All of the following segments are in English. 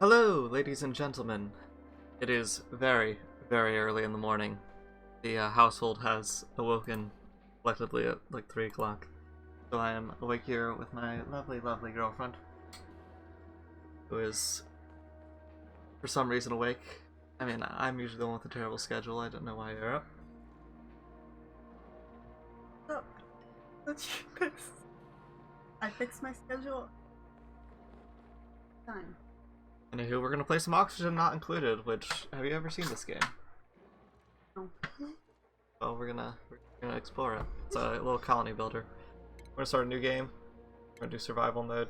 Hello, ladies and gentlemen. It is very, very early in the morning. The household has awoken collectively at like 3 o'clock. So I am awake here with my lovely, lovely girlfriend, who is, for some reason, awake. I mean, I'm usually the one with a terrible schedule. I don't know why you're up. Oh, let's fix. I fixed my schedule. Time. Anywho, we're gonna play some Oxygen Not Included, which, have you ever seen this game? No. Well, we're gonna explore it. It's a little colony builder. We're gonna start a new game. We're gonna do survival mode.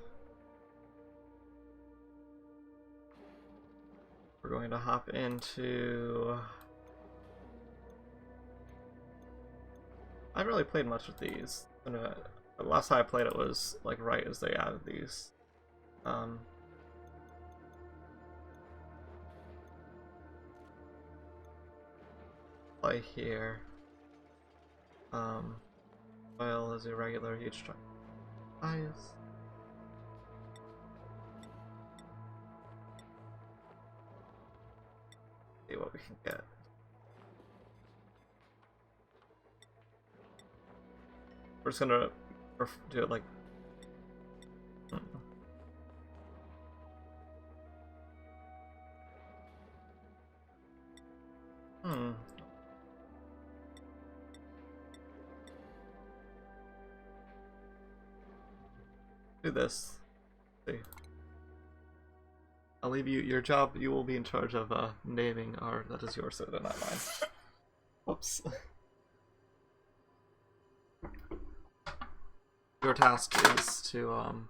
We're going to hop into... I haven't really played much with these. The last time I played it was like right as they added these. Play here. Oil is irregular, huge truck. Eyes. See what we can get. We're just gonna do it like. Do this. Let's see. I'll leave you your job. You will be in charge of naming our. That is your soda, not mine. Whoops. Your task is to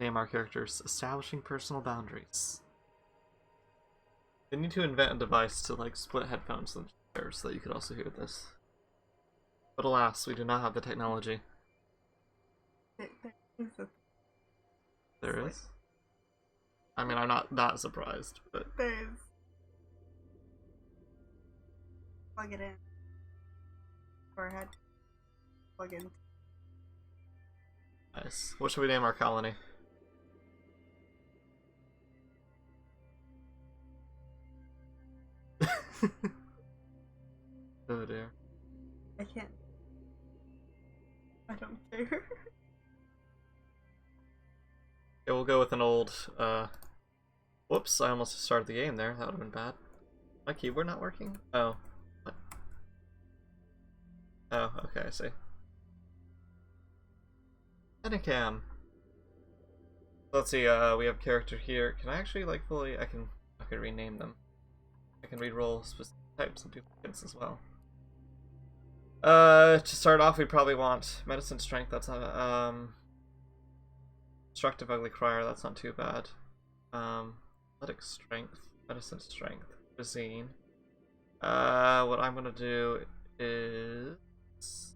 name our characters, establishing personal boundaries. We need to invent a device to like split headphones and chairs so that you could also hear this. But alas, we do not have the technology. There is? I mean, I'm not that surprised, but... There is. Plug it in. Forehead. Plug in. Nice. What should we name our colony? Oh dear. I can't. I don't care. Yeah, we'll go with an old, whoops, I almost started the game there. That would have been bad. My keyboard not working? Oh. What? Oh, okay, I see. Anycam. Let's see, we have character here. Can I actually, like, fully... I can rename them. I can re-roll specific types of duplicates as well. To start off, we probably want medicine strength. That's not, destructive ugly crier, that's not too bad. Athletic strength, medicine strength, cuisine. What I'm gonna do is... So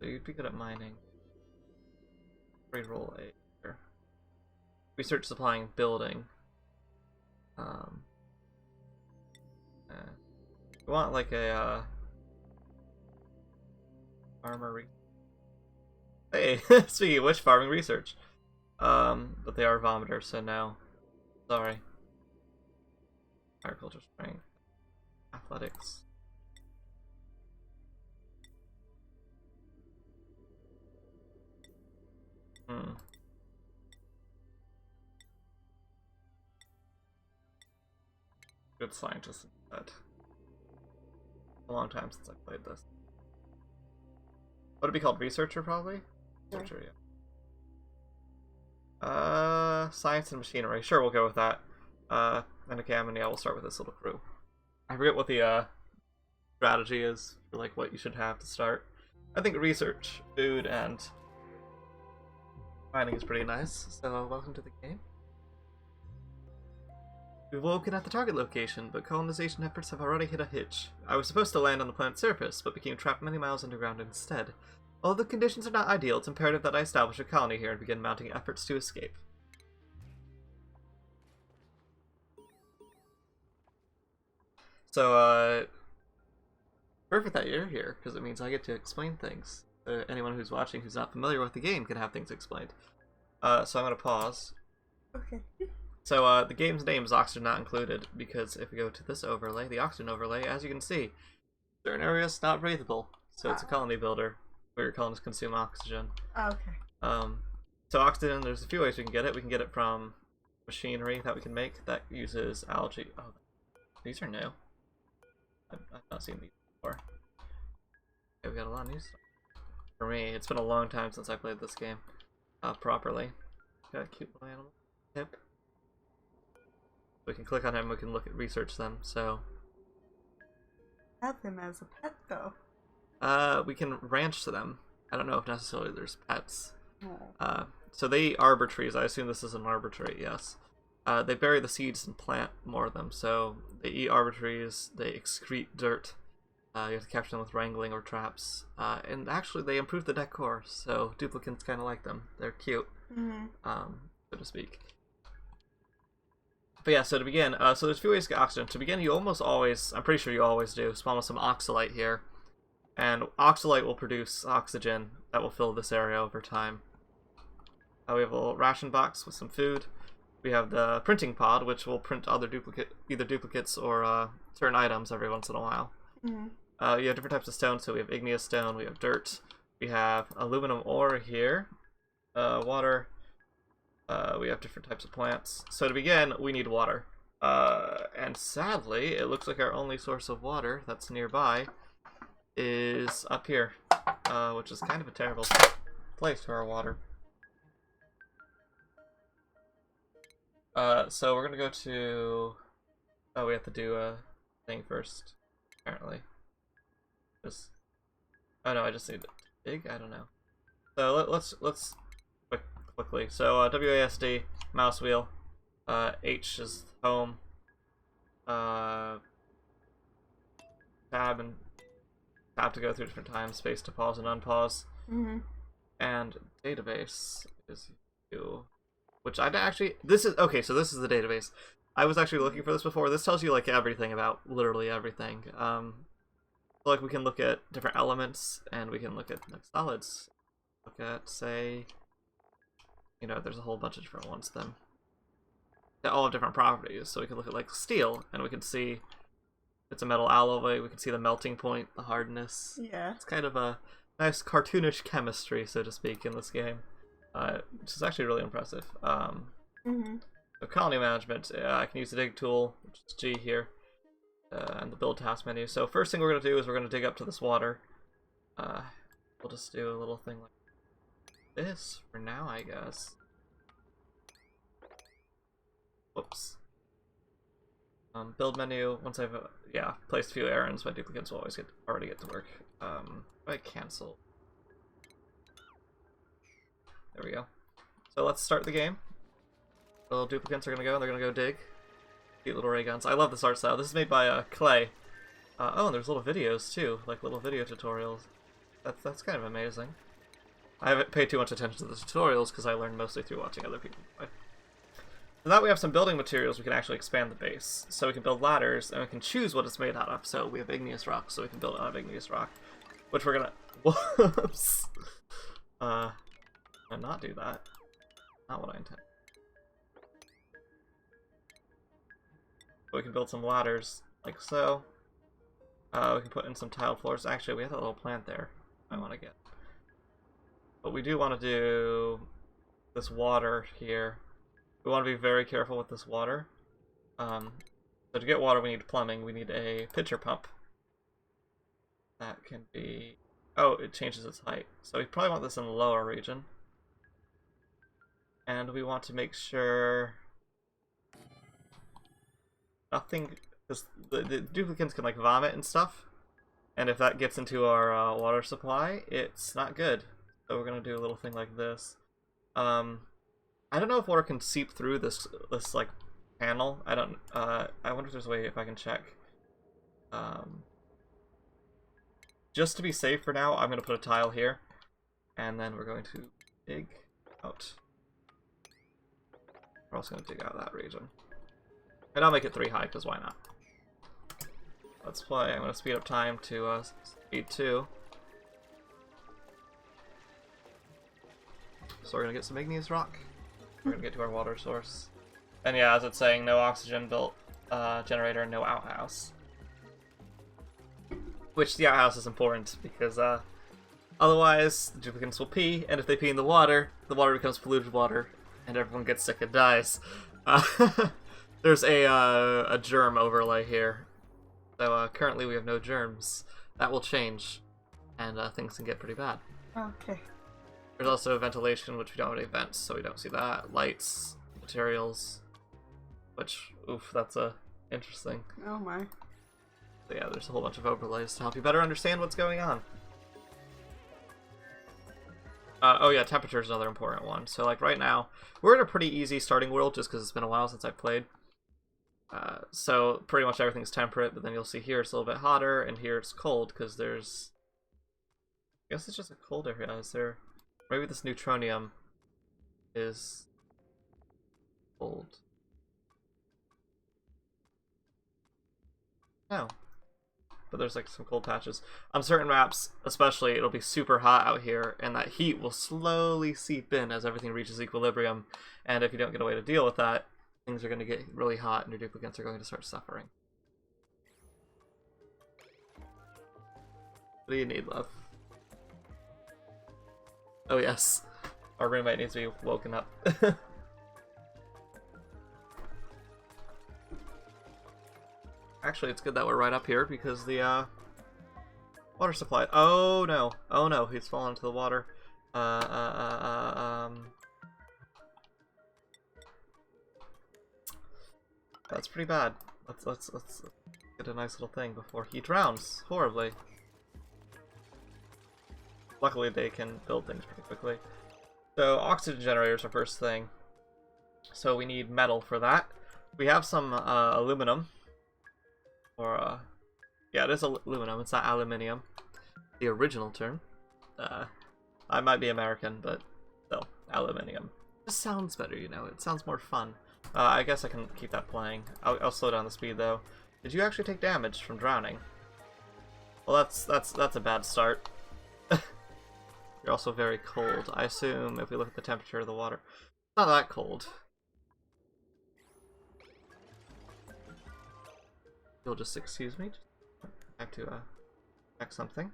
you'd be good at mining. Reroll a here. Research supplying building. We want like a armory. Hey, speaking of which, farming research. But they are vomiters, so no. Sorry. Agriculture strength. Athletics. Good scientist instead. A long time since I played this. Would it be called researcher, probably? Researcher, yeah. Science and machinery. Sure, we'll go with that. And again, yeah, we'll start with this little crew. I forget what the strategy is for like what you should have to start. I think research, food, and mining is pretty nice. So welcome to the game. We've woken at the target location, but colonization efforts have already hit a hitch. I was supposed to land on the planet's surface, but became trapped many miles underground instead. Although the conditions are not ideal, it's imperative that I establish a colony here and begin mounting efforts to escape. So, perfect that you're here, because it means I get to explain things. anyone who's watching who's not familiar with the game can have things explained. So I'm going to pause. Okay. So the game's name is Oxygen Not Included, because if we go to this overlay, the Oxygen overlay, as you can see, certain areas not breathable. So it's a colony builder, where your colonies consume oxygen. Okay. So oxygen, there's a few ways we can get it. We can get it from machinery that we can make that uses algae. Oh, these are new. I've not seen these before. Okay, we got a lot of new stuff. For me, it's been a long time since I played this game properly. Got a cute little animal. Hip. We can click on him, we can research them, so... Have him as a pet, though. We can ranch to them. I don't know if necessarily there's pets. Oh. So they eat arbor trees. I assume this is an arbor tree, yes. They bury the seeds and plant more of them. So they eat arbor trees, they excrete dirt. You have to capture them with wrangling or traps. And actually they improve the decor, so duplicants kind of like them. They're cute, so to speak. But yeah, so to begin, so there's a few ways to get oxygen. To begin, you almost always, I'm pretty sure you always do, spawn with some oxalite here. And oxalite will produce oxygen that will fill this area over time. We have a little ration box with some food. We have the printing pod, which will print other either duplicates or certain items every once in a while. You have different types of stone, so we have igneous stone, we have dirt, we have aluminum ore here, water, we have different types of plants. So to begin, we need water. And sadly, it looks like our only source of water that's nearby is up here, which is kind of a terrible place for our water. So we're gonna go to... Oh, we have to do a thing first, apparently. Oh no, I just need to dig? I don't know. So let's quickly. So WASD, mouse wheel, H is home, tab and tab to go through different times, space to pause and unpause, and database is you. Which I actually, this is, okay, so this is the database. I was actually looking for this before. This tells you, like, everything about literally everything. So, like, we can look at different elements, and we can look at, like, solids. Look at, say, you know, there's a whole bunch of different ones then. They all have different properties. So we can look at, like, steel, and we can see it's a metal alloy. We can see the melting point, the hardness. Yeah. It's kind of a nice cartoonish chemistry, so to speak, in this game. Which is actually really impressive. So colony management, I can use the dig tool, which is G here, and the build task menu. So first thing we're going to do is we're going to dig up to this water. We'll just do a little thing like this for now, I guess. Whoops. Build menu, once I've placed a few errands, my duplicates will already get to work. I cancel. There we go. So let's start the game. The little duplicates are gonna go, and they're gonna go dig. Cute little ray guns. I love this art style. This is made by Clay. Oh, and there's little videos too, like little video tutorials. That's kind of amazing. I haven't paid too much attention to the tutorials because I learned mostly through watching other people play. So now we have some building materials, we can actually expand the base. So we can build ladders, and we can choose what it's made out of. So we have igneous rock, so we can build it out of igneous rock, which we're gonna. Whoops. And not do that. Not what I intend. We can build some ladders, like so. We can put in some tiled floors. Actually, we have that little plant there I want to get. But we do want to do this water here. We want to be very careful with this water. So to get water, we need plumbing. We need a pitcher pump. That can be... Oh, it changes its height. So we probably want this in the lower region. And we want to make sure nothing, because the duplicates can like vomit and stuff, and if that gets into our water supply, it's not good. So we're gonna do a little thing like this. I don't know if water can seep through this like panel. I don't. I wonder if there's a way if I can check. Just to be safe for now, I'm gonna put a tile here, and then we're going to dig out. We're also going to dig out that region. And I'll make it 3 high, because why not? Let's play. I'm going to speed up time to speed 2. so we're gonna get some igneous rock. We're gonna get to our water source. And yeah, as it's saying, no oxygen built generator, no outhouse. Which the outhouse is important because otherwise the duplicants will pee, and if they pee in the water becomes polluted water, and everyone gets sick and dies. There's a germ overlay here, so currently we have no germs. That will change, and things can get pretty bad. Okay. There's also ventilation, which we don't have any vents, so we don't see that. Lights, materials, which, oof, that's interesting. Oh my. So yeah, there's a whole bunch of overlays to help you better understand what's going on. Oh yeah, temperature is another important one. So like right now, we're in a pretty easy starting world just because it's been a while since I played. So pretty much everything's temperate, but then you'll see here it's a little bit hotter, and here it's cold because there's... I guess it's just a cold area. Is there... Maybe this neutronium is cold. No. But there's like some cold patches. On certain maps, especially, it'll be super hot out here, and that heat will slowly seep in as everything reaches equilibrium. And if you don't get a way to deal with that, things are going to get really hot, and your duplicants are going to start suffering. What do you need, love? Oh yes, our roommate needs to be woken up. Actually, it's good that we're right up here because the water supply. Oh no, he's fallen into the water. That's pretty bad. Let's get a nice little thing before he drowns horribly. Luckily, they can build things pretty quickly. So, oxygen generator is our first thing. So we need metal for that. We have some aluminum. Or, yeah, it is aluminum. It's not aluminium. The original term. I might be American, but still, aluminium. It sounds better, you know. It sounds more fun. I guess I can keep that playing. I'll slow down the speed, though. Did you actually take damage from drowning? Well, that's a bad start. You're also very cold. I assume if we look at the temperature of the water, it's not that cold. You'll just excuse me. I have to check something.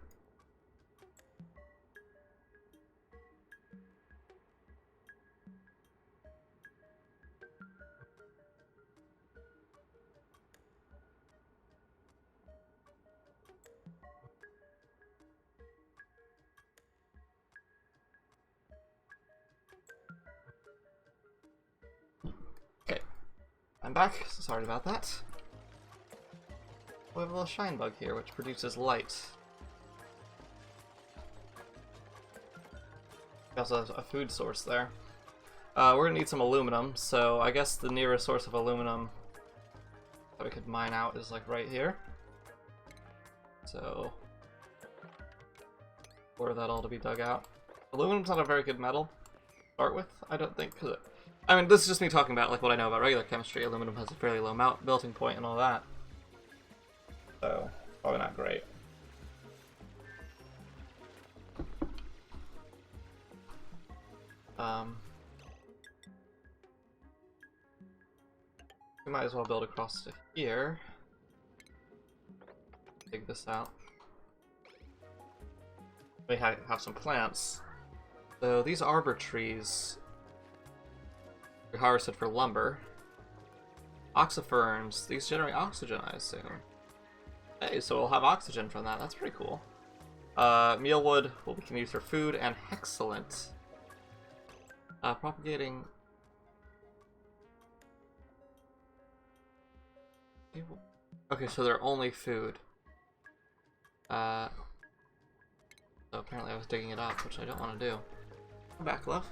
Okay, I'm back. Sorry about that. We have a little shine bug here, which produces light. We also have a food source there. We're gonna need some aluminum, so I guess the nearest source of aluminum that we could mine out is like right here. So, for that all to be dug out. Aluminum's not a very good metal to start with, I don't think, because I mean, this is just me talking about like what I know about regular chemistry. Aluminum has a fairly low melting point and all that. So, probably not great. We might as well build across to here. Dig this out. We have some plants. So these arbor trees are harvested for lumber. Oxiferns, these generate oxygen, I assume. Hey, so we'll have oxygen from that. That's pretty cool. Mealwood, we can use for food, and Hexcellent. Propagating... Okay, so they're only food. So apparently I was digging it up, which I don't want to do. Come back, love.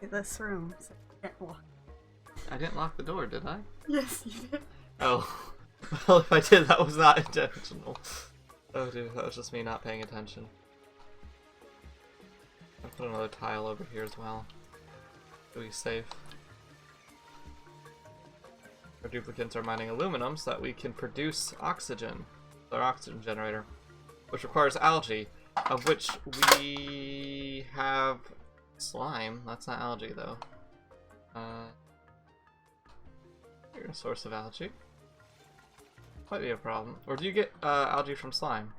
This room, so I can't walk. I didn't lock the door, did I? Yes, you did. Oh. Well, if I did, that was not intentional. Oh, dude, that was just me not paying attention. I'll put another tile over here as well. To be safe. Our duplicants are mining aluminum so that we can produce oxygen. Our oxygen generator. Which requires algae. of which we have slime. That's not algae though. Here's a source of algae. Might be a problem. Or do you get algae from slime?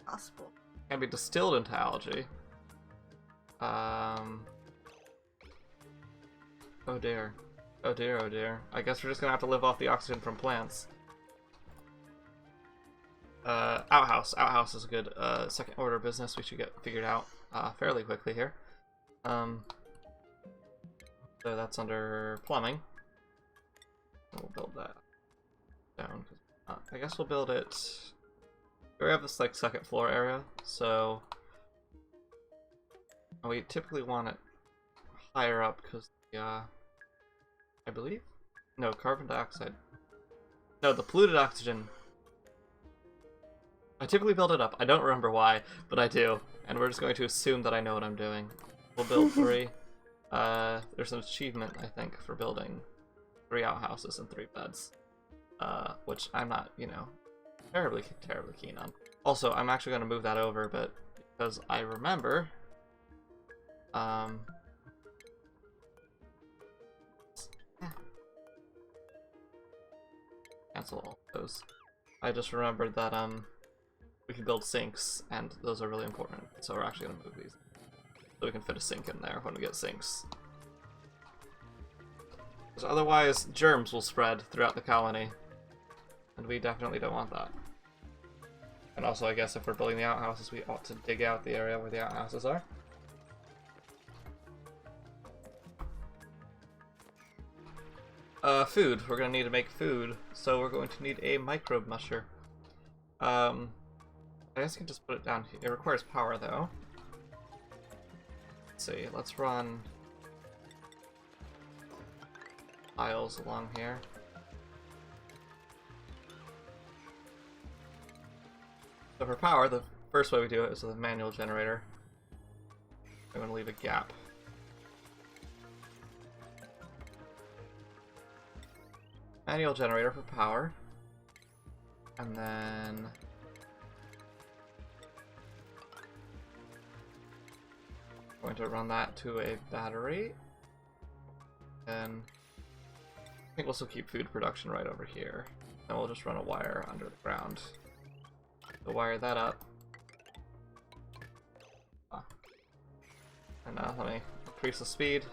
Possible. Can be distilled into algae. Oh dear. Oh dear, oh dear. I guess we're just gonna have to live off the oxygen from plants. Outhouse. Outhouse is a good second order business we should get figured out fairly quickly here. So that's under plumbing. We'll build that down. I guess we'll build it. We have this like second floor area, so we typically want it higher up because the I believe no carbon dioxide. No, the polluted oxygen. I typically build it up. I don't remember why, but I do, and we're just going to assume that I know what I'm doing. We'll build 3. There's an achievement I think for building 3 outhouses and 3 beds, which I'm not, you know, terribly keen on. Also, I'm actually going to move that over, but because I remember, cancel all those. I just remembered that we can build sinks, and those are really important. So we're actually going to move these so we can fit a sink in there when we get sinks. Because otherwise, germs will spread throughout the colony, and we definitely don't want that. And also, I guess if we're building the outhouses, we ought to dig out the area where the outhouses are. Food. We're going to need to make food, so we're going to need a microbe musher. I guess you can just put it down here. It requires power, though. Let's see. Let's run tiles along here. So for power, the first way we do it is with a manual generator. I'm going to leave a gap. Manual generator for power. And then going to run that to a battery. And I think we'll still keep food production right over here. And we'll just run a wire under the ground. So wire that up. And now let me increase the speed.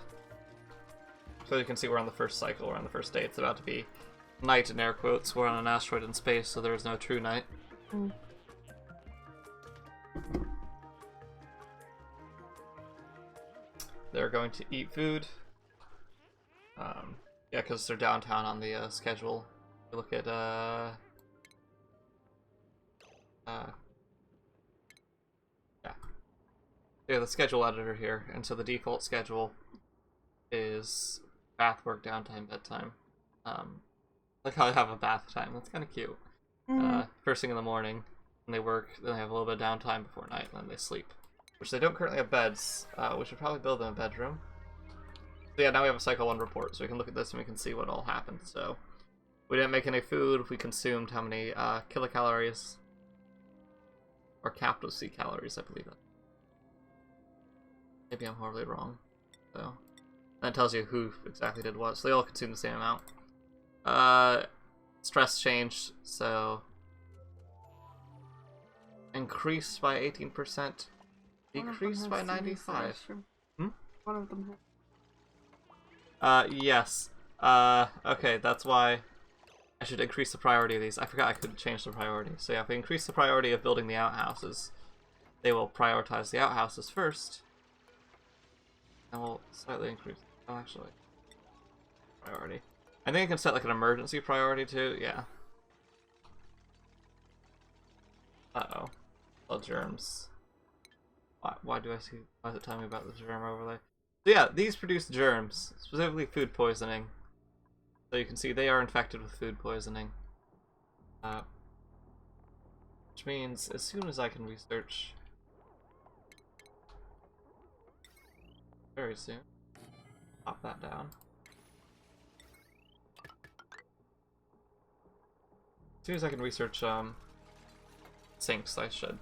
So you can see we're on the first cycle, we're on the first day. It's about to be night in air quotes. We're on an asteroid in space, so there is no true night. They're going to eat food. Yeah, because they're downtown on the schedule. You look at yeah, the schedule editor here, and so the default schedule is bath, work, downtime, bedtime. Like how I have a bath time. That's kind of cute. First thing in the morning, when they work, then they have a little bit of downtime before night, and then they sleep. Which they don't currently have beds. We should probably build them a bedroom. So yeah, now we have a cycle 1 report, so we can look at this and we can see what all happened. So we didn't make any food. We consumed how many kilocalories, or capital C calories, I believe. Maybe I'm horribly wrong. So that tells you who exactly did what. So they all consume the same amount. Stress changed, so increased by 18%, decreased by 95. One of them. Yes. Okay, that's why I should increase the priority of these. I forgot I could change the priority. So yeah, if we increase the priority of building the outhouses, they will prioritize the outhouses first. And we'll slightly increase. Oh, actually, priority. I think I can set like an emergency priority too. Yeah. Uh-oh. Oh, germs. Why do I see? Why is it telling me about the germ overlay? So yeah, these produce germs, specifically food poisoning. So you can see they are infected with food poisoning. Which means as soon as I can research, very soon, pop that down. As soon as I can research sinks, I should.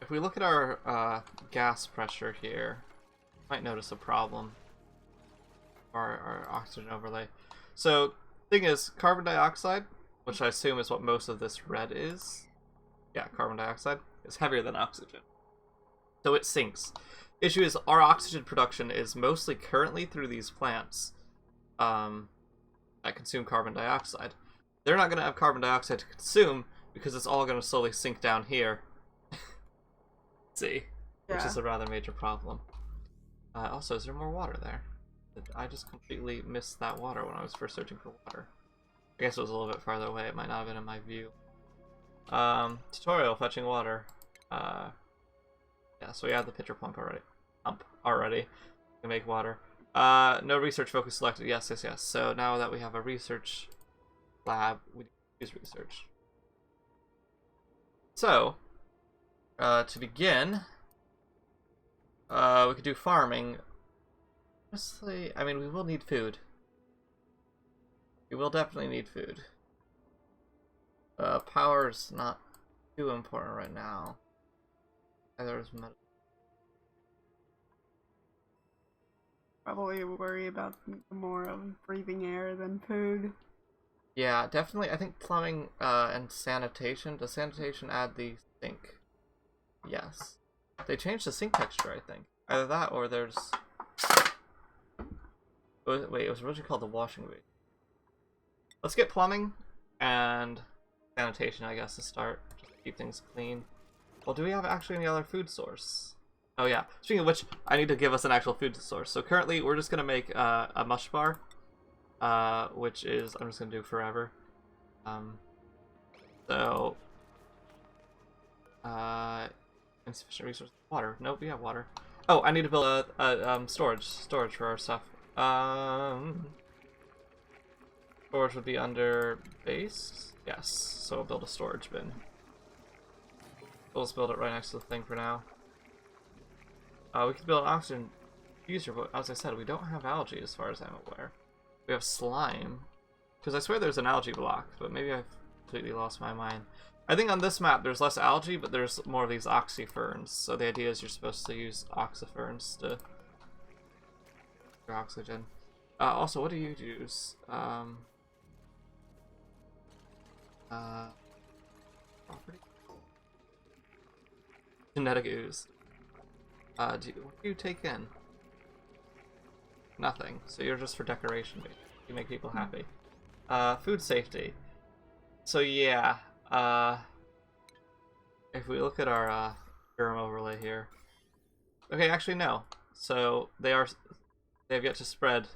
If we look at our gas pressure here, you might notice a problem. Our oxygen overlay. So, thing is, carbon dioxide, which I assume is what most of this red is. Yeah, carbon dioxide is heavier than oxygen. So it sinks. Issue is our oxygen production is mostly currently through these plants that consume carbon dioxide. They're not going to have carbon dioxide to consume because it's all going to slowly sink down here. See? Yeah. Which is a rather major problem. Also, is there more water there? I just completely missed that water when I was first searching for water. I guess it was a little bit farther away. It might not have been in my view. Tutorial, fetching water. Yeah, so we have the pitcher pump already. To make water. No research focus selected. Yes. So now that we have a research lab, we use research. So, to begin, we could do farming. Honestly, I mean, we will need food. We will definitely need food. Power's not too important right now. Either is metal. Probably worry about more of breathing air than food. Yeah, definitely. I think plumbing and sanitation. Does sanitation add the sink? Yes. They changed the sink texture, I think. Either that or there's... Wait, it was originally called the washing basin. Let's get plumbing and sanitation, I guess, to start. Just to keep things clean. Well, do we have actually any other food source? Oh yeah. Speaking of which, I need to give us an actual food source. So currently, we're just gonna make a mush bar, which is I'm just gonna do forever. Insufficient resources. Water. Nope, we have water. Oh, I need to build a storage for our stuff. Storage would be under base. Yes. So we'll build a storage bin. We'll just build it right next to the thing for now. We could build an oxygen user, but as I said, we don't have algae as far as I'm aware. We have slime. Because I swear there's an algae block, but maybe I've completely lost my mind. I think on this map there's less algae, but there's more of these oxyferns. So the idea is you're supposed to use oxyferns to your oxygen. Also, what do you use? Property? Genetic ooze. What do you take in? Nothing. So you're just for decoration. You make people happy. Food safety. So yeah. If we look at our germ overlay here. Okay, actually no. So they have yet to spread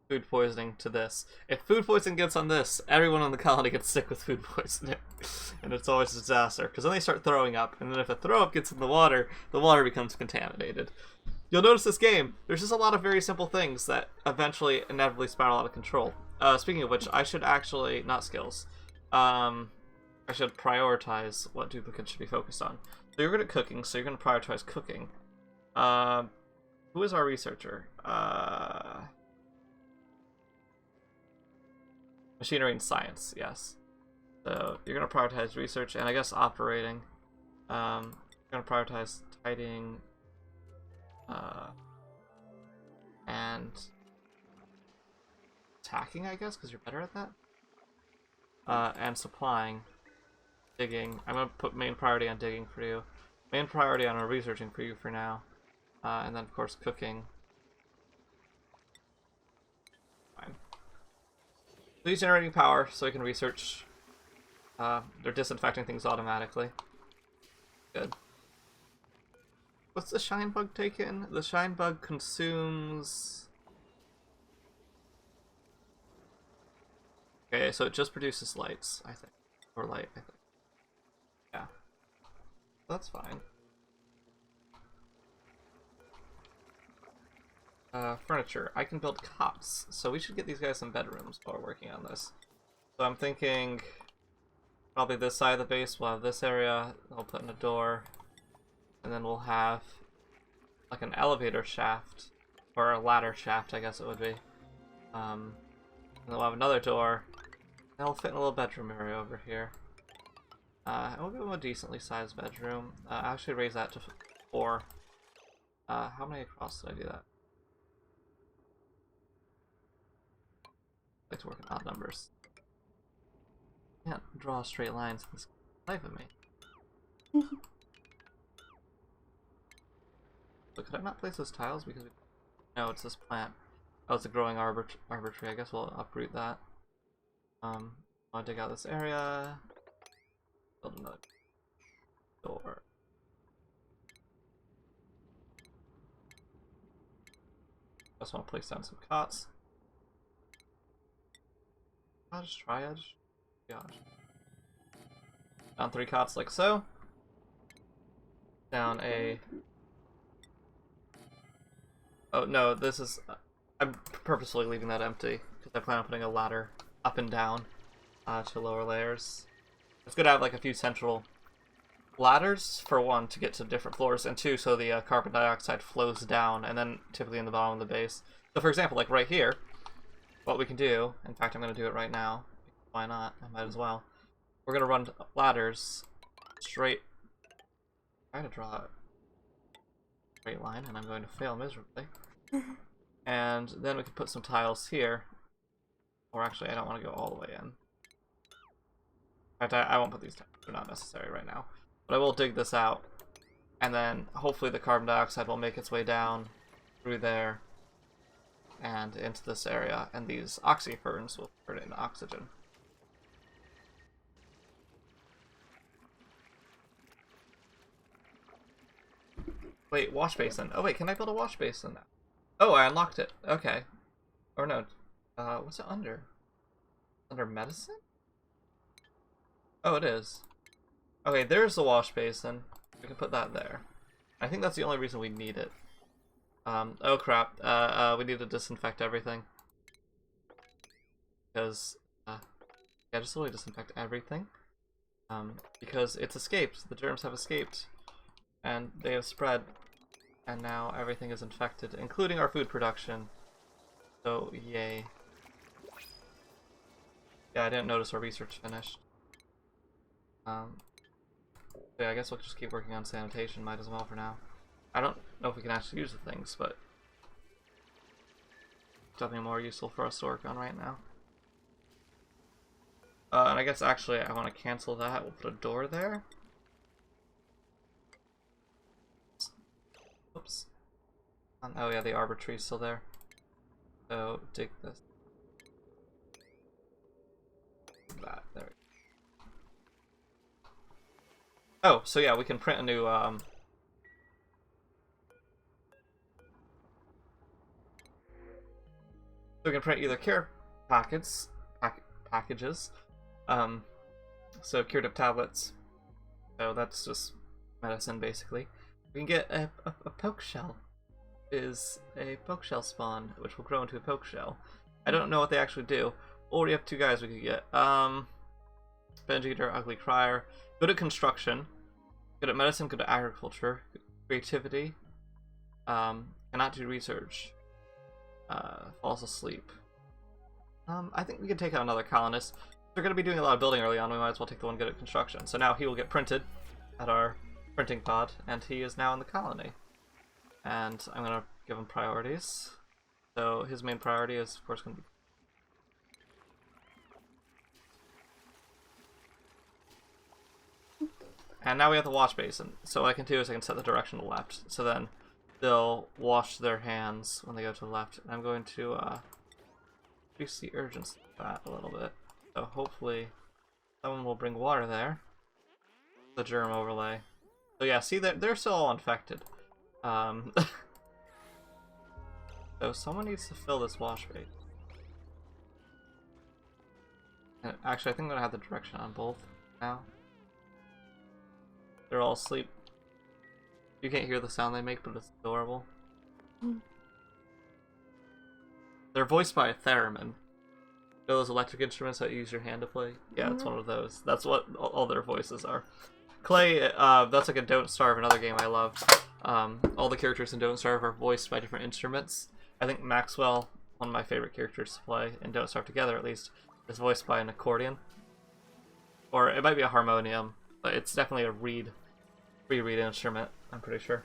food poisoning to this. If food poisoning gets on this, everyone in the colony gets sick with food poisoning. And it's always a disaster, because then they start throwing up, and then if the throw up gets in the water becomes contaminated. You'll notice this game, there's just a lot of very simple things that eventually inevitably spiral out of control. Speaking of which, I should actually, not skills, I should prioritize what duplicates should be focused on. So you're good at cooking, so you're going to prioritize cooking. Who is our researcher? Machinery and science, yes. So you're going to prioritize research and I guess operating. You're going to prioritize tidying and attacking, I guess, because you're better at that. And supplying, digging. I'm going to put main priority on digging for you. Main priority on researching for you for now. And then, of course, cooking. Fine. Please generating power so we can research. They're disinfecting things automatically. Good. What's the shine bug take in? The shine bug consumes... Okay, so it just produces lights, I think. Or light, I think. Yeah. That's fine. Furniture. I can build cots, so we should get these guys some bedrooms while we're working on this. So I'm thinking probably this side of the base, we'll have this area, I'll put in a door, and then we'll have like an elevator shaft, or a ladder shaft, I guess it would be. And then we'll have another door. And it'll fit in a little bedroom area over here. And we'll give him a decently sized bedroom. I actually raise that to 4. How many across did I do that? I like to work in odd numbers. Can't draw straight lines in this life of me. So could I not place those tiles because no, it's this plant. Oh, it's a growing arbor tree. I guess we'll uproot that. I'll dig out this area. Build another door. Just want to place down some cots. Just triage. Gosh. Down 3 cots like so. Down a. Oh no, this is. I'm purposefully leaving that empty because I plan on putting a ladder up and down to lower layers. It's good to have like a few central ladders, for 1 to get to different floors, and 2 so the carbon dioxide flows down and then typically in the bottom of the base. So for example, like right here, what we can do, in fact I'm going to do it right now, why not, I might as well. We're going to run ladders straight, try to draw a straight line and I'm going to fail miserably. And then we can put some tiles here, or actually I don't want to go all the way in. In fact, I won't put these tiles, they're not necessary right now. But I will dig this out, and then hopefully the carbon dioxide will make its way down through there and into this area, and these oxyferns will turn into oxygen. Wait, wash basin. Oh wait, can I build a wash basin now? Oh, I unlocked it. Okay. Or no. What's it under? Under medicine? Oh, it is. Okay, there's the wash basin. We can put that there. I think that's the only reason we need it. Oh crap. We need to disinfect everything. Because, yeah, just literally disinfect everything. Because it's escaped. The germs have escaped. And they have spread. And now everything is infected, including our food production. So, yay. Yeah, I didn't notice our research finished. Yeah, I guess we'll just keep working on sanitation, might as well for now. I don't know if we can actually use the things, but definitely more useful for us to work on right now. And I guess actually I want to cancel that. We'll put a door there. Oops. Oh yeah, the arbor tree's still there. So dig this. That there. Oh, so yeah, we can print a new so we can print either care packages, so curative tablets. So that's just medicine basically. We can get a poke shell. Is a poke shell spawn, which will grow into a poke shell. I don't know what they actually do. Already have 2 guys we could get. Binge Eater, Ugly Crier. Good at construction. Good at medicine, good at agriculture. Creativity. Cannot do research. Falls asleep. I think we can take out another colonist. If we're going to be doing a lot of building early on, we might as well take the one good at construction. So now he will get printed at our printing pod, and he is now in the colony. And I'm going to give him priorities. So his main priority is, of course, going to be... And now we have the wash basin. So what I can do is I can set the direction to the left. So then they'll wash their hands when they go to the left. And I'm going to reduce the urgency of that a little bit. So hopefully someone will bring water there. The germ overlay. So yeah, see, they're still all infected. So someone needs to fill this wash basin. And actually, I think I'm gonna have the direction on both now. They're all asleep. You can't hear the sound they make, but it's adorable. They're voiced by a theremin. You know those electric instruments that you use your hand to play? Yeah, it's one of those. That's what all their voices are. Clay, that's like a Don't Starve, another game I love. All the characters in Don't Starve are voiced by different instruments. I think Maxwell one of my favorite characters to play in Don't Starve Together, at least, is voiced by an accordion. Or it might be a harmonium, but it's definitely a free reed instrument, I'm pretty sure.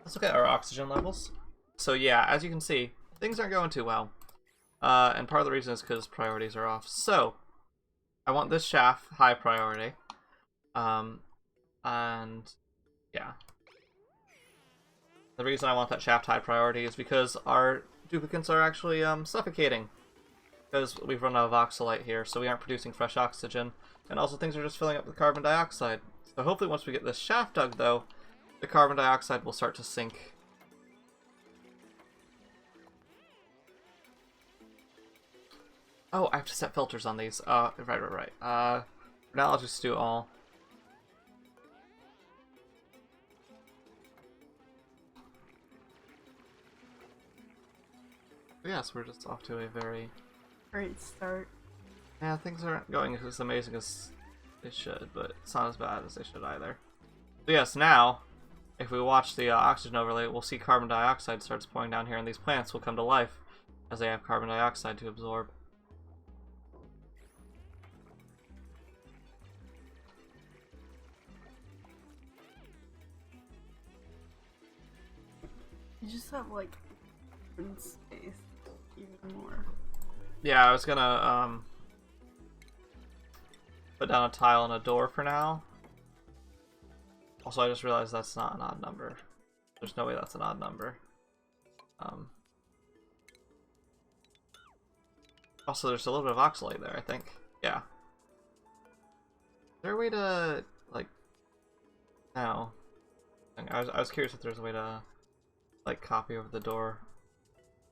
Let's look at our oxygen levels. So yeah, as you can see, things aren't going too well. And part of the reason is because priorities are off. So, I want this shaft high priority. And yeah. The reason I want that shaft high priority is because our duplicates are actually suffocating. Because we've run out of oxalite here, so we aren't producing fresh oxygen. And also things are just filling up with carbon dioxide. So hopefully once we get this shaft dug though, the carbon dioxide will start to sink. Oh, I have to set filters on these. Right. For now I'll just do all. Yes, we're just off to a very Great start. Yeah, things aren't going as amazing as they should, but it's not as bad as they should either. So yes, now, if we watch the oxygen overlay, we'll see carbon dioxide starts pouring down here, and these plants will come to life as they have carbon dioxide to absorb. You just have like open space even more. Yeah, I was gonna put down a tile and a door for now. Also, I just realized that's not an odd number. There's no way that's an odd number. Also, there's a little bit of oxalate there, I think. Yeah. Is there a way to, like... No. I was curious if there's a way to, like, copy over the door.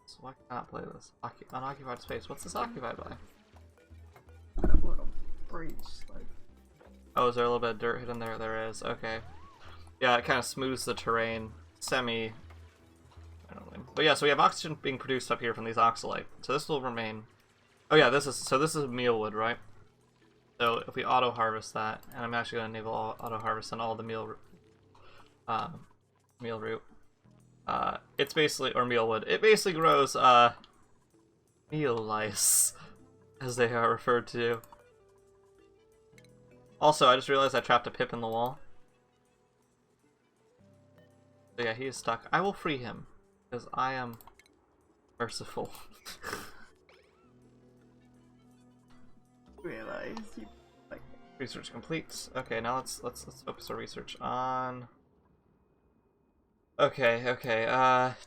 So why can't I play this? Unoccupied space. What's this occupied by? That little breach, like. Oh, is there a little bit of dirt hidden there? There is. Okay. Yeah, it kind of smooths the terrain. I don't know. But yeah, so we have oxygen being produced up here from these oxalate. So this will remain. Oh yeah, this is mealwood, right? So if we auto harvest that, and I'm actually going to enable auto harvest on all the meal root. It's basically, or mealwood. It basically grows meal lice, as they are referred to. Also, I just realized I trapped a pip in the wall. So yeah, he is stuck. I will free him, because I am merciful. Realize you like Research complete. Okay, now let's focus our research on. Okay.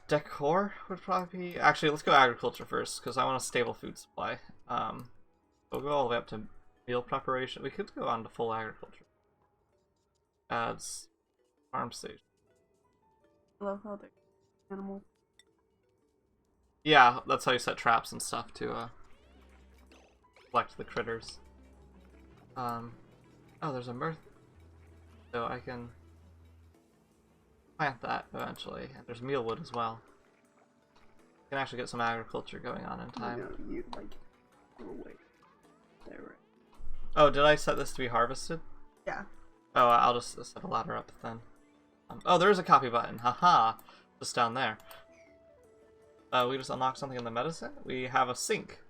Decor would probably be. Actually, let's go agriculture first because I want a stable food supply. We'll go all the way up to meal preparation. We could go on to full agriculture. Adds farm station. I love how the animal. Yeah, that's how you set traps and stuff to collect the critters. Oh, there's a mirth. So I can plant that eventually. And there's mealwood as well. I can actually get some agriculture going on in time. No, you like go away. There, right? Oh, did I set this to be harvested? Yeah. Oh, I'll just set a ladder up then. Oh, there is a copy button. Haha, just down there. We just unlocked something in the medicine. We have a sink.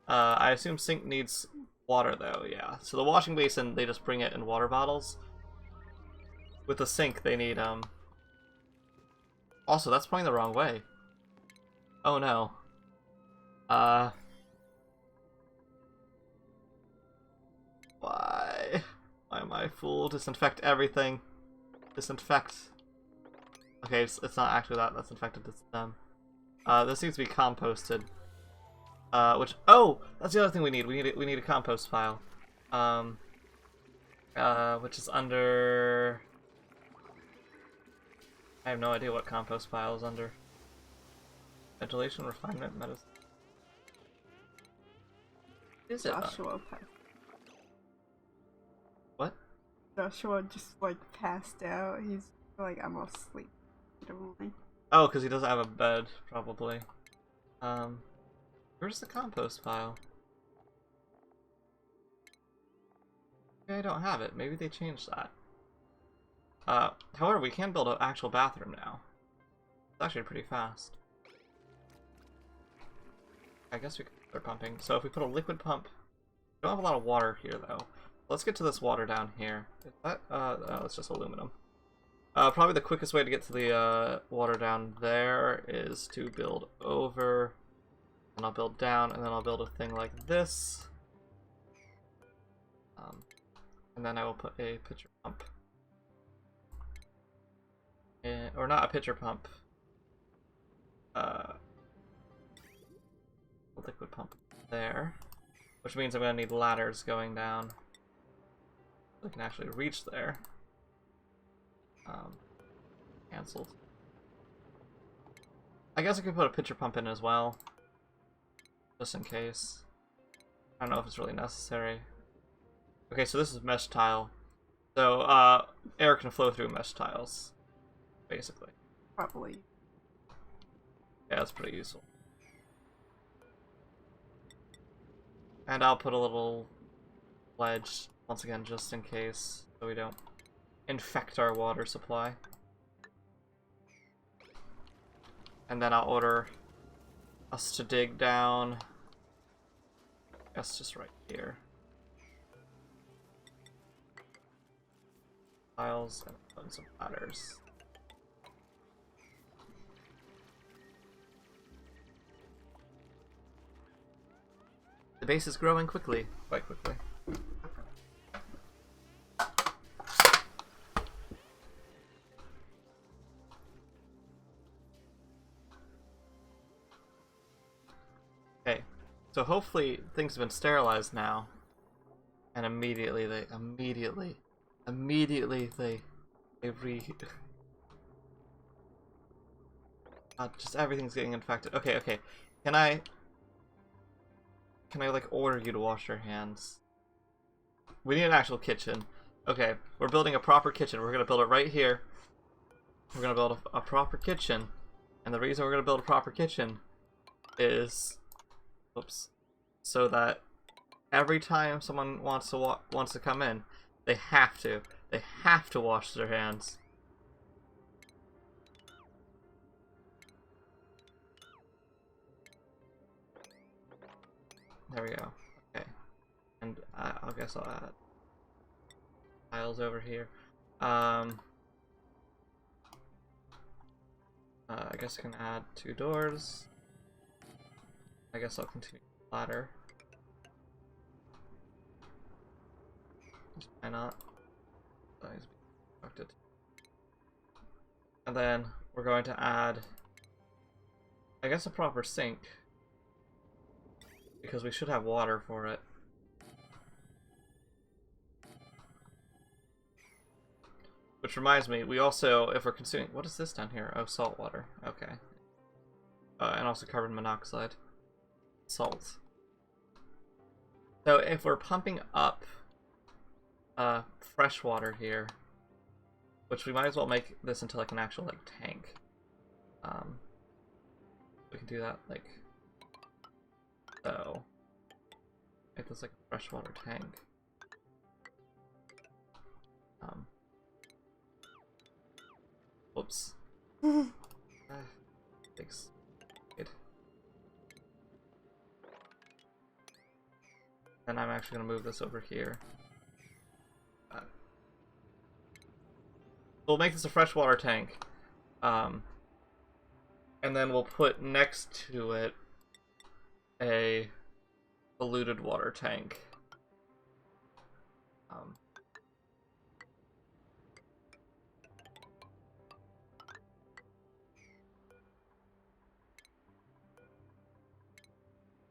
I assume sink needs water though, yeah. So the washing basin, they just bring it in water bottles. With the sink, they need, Also, that's pointing the wrong way. Oh no. Why? Why am I fool? Disinfect everything. Disinfect. Okay, it's not actually that. That's infected. It's them. This needs to be composted. Oh, that's the other thing we need. We need a compost file. Which is under. I have no idea what compost file is under. Ventilation, refinement, medicine. Is it? Joshua passed. What? Joshua just like passed out. He's like, I'm asleep. Literally. Oh, because he doesn't have a bed, probably. Where's the compost pile? Okay, I don't have it. Maybe they changed that. However, we can build an actual bathroom now. actually pretty fast. I guess we could start pumping. So if we put a liquid pump, we don't have a lot of water here though. Let's get to this water down here. Is that oh, it's just aluminum. Probably the quickest way to get to the water down there is to build over, and I'll build down, and then I'll build a thing like this. And then I will put a pitcher pump. Or not a pitcher pump. A liquid pump there. Which means I'm going to need ladders going down. So we can actually reach there. Cancelled. I guess I could put a pitcher pump in as well. Just in case. I don't know if it's really necessary. Okay, so this is mesh tile. So, air can flow through mesh tiles. Basically. Probably. Yeah, that's pretty useful. And I'll put a little ledge, once again, just in case, so we don't infect our water supply. And then I'll order us to dig down. I guess just right here. Tiles and put some ladders. The base is growing quickly, quite quickly. Okay, so hopefully things have been sterilized now, and immediately they just everything's getting infected. Okay. Can I like order you to wash your hands? We need an actual kitchen. Okay, we're building a proper kitchen. We're gonna build it right here. We're gonna build a proper kitchen, and the reason we're gonna build a proper kitchen is, oops, so that every time someone wants to come in, they have to wash their hands. There we go. Okay, and I guess I'll add tiles over here. I guess I can add 2 doors. I guess I'll continue the ladder. Why not? He's infected. And then we're going to add, I guess, a proper sink, because we should have water for it. Which reminds me, we also, if we're consuming, what is this down here? Oh, salt water. Okay. And also carbon monoxide. Salt. So if we're pumping up fresh water here, which we might as well make this into like an actual like tank. We can do that like so. Make this like a freshwater tank. Whoops. Thanks. Good. And I'm actually gonna move this over here. We'll make this a freshwater tank. And then we'll put next to it a polluted water tank.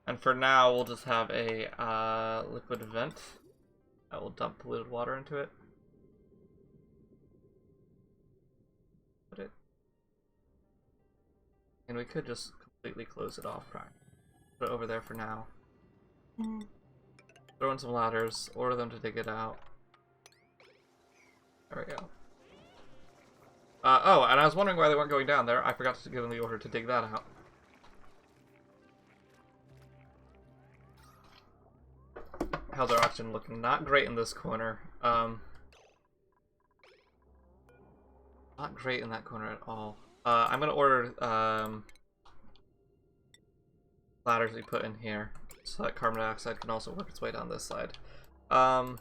And for now, we'll just have a liquid vent that will dump polluted water into it. And we could just completely close it off, right? Put it over there for now. Throw in some ladders, order them to dig it out. There we go. Oh, and I was wondering why they weren't going down there. I forgot to give them the order to dig that out. How's our oxygen looking? Not great in this corner. Not great in that corner at all. I'm gonna order ladders to be put in here so that carbon dioxide can also work its way down this side. Our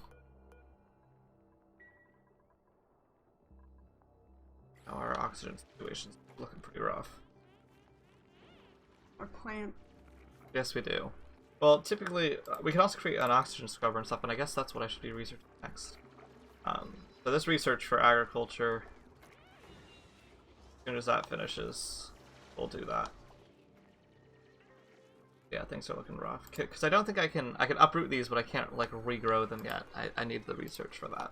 oxygen situation's looking pretty rough. A plant. Yes, we do. Well, typically, we can also create an oxygen scrubber and stuff, and I guess that's what I should be researching next. So this research for agriculture, as soon as that finishes, we'll do that. Yeah, things are looking rough. Because I don't think I can uproot these, but I can't, like, regrow them yet. I need the research for that.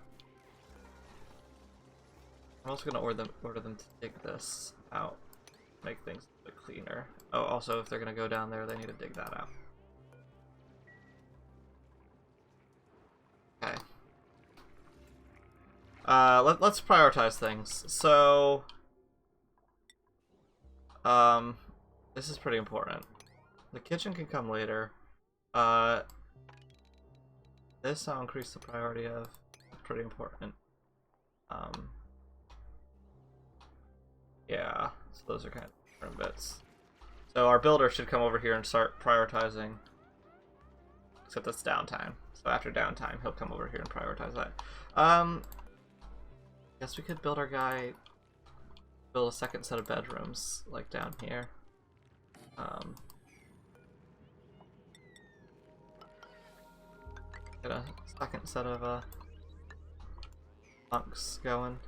I'm also going to order them to dig this out, make things a bit cleaner. Oh, also, if they're going to go down there, they need to dig that out. Okay. Let's prioritize things. So, this is pretty important. The kitchen can come later. This I'll increase the priority of. Pretty important. Yeah, so those are kind of different bits. So our builder should come over here and start prioritizing. Except that's downtime. So after downtime, he'll come over here and prioritize that. Guess we could build a second set of bedrooms, like down here. Get a second set of bunks going.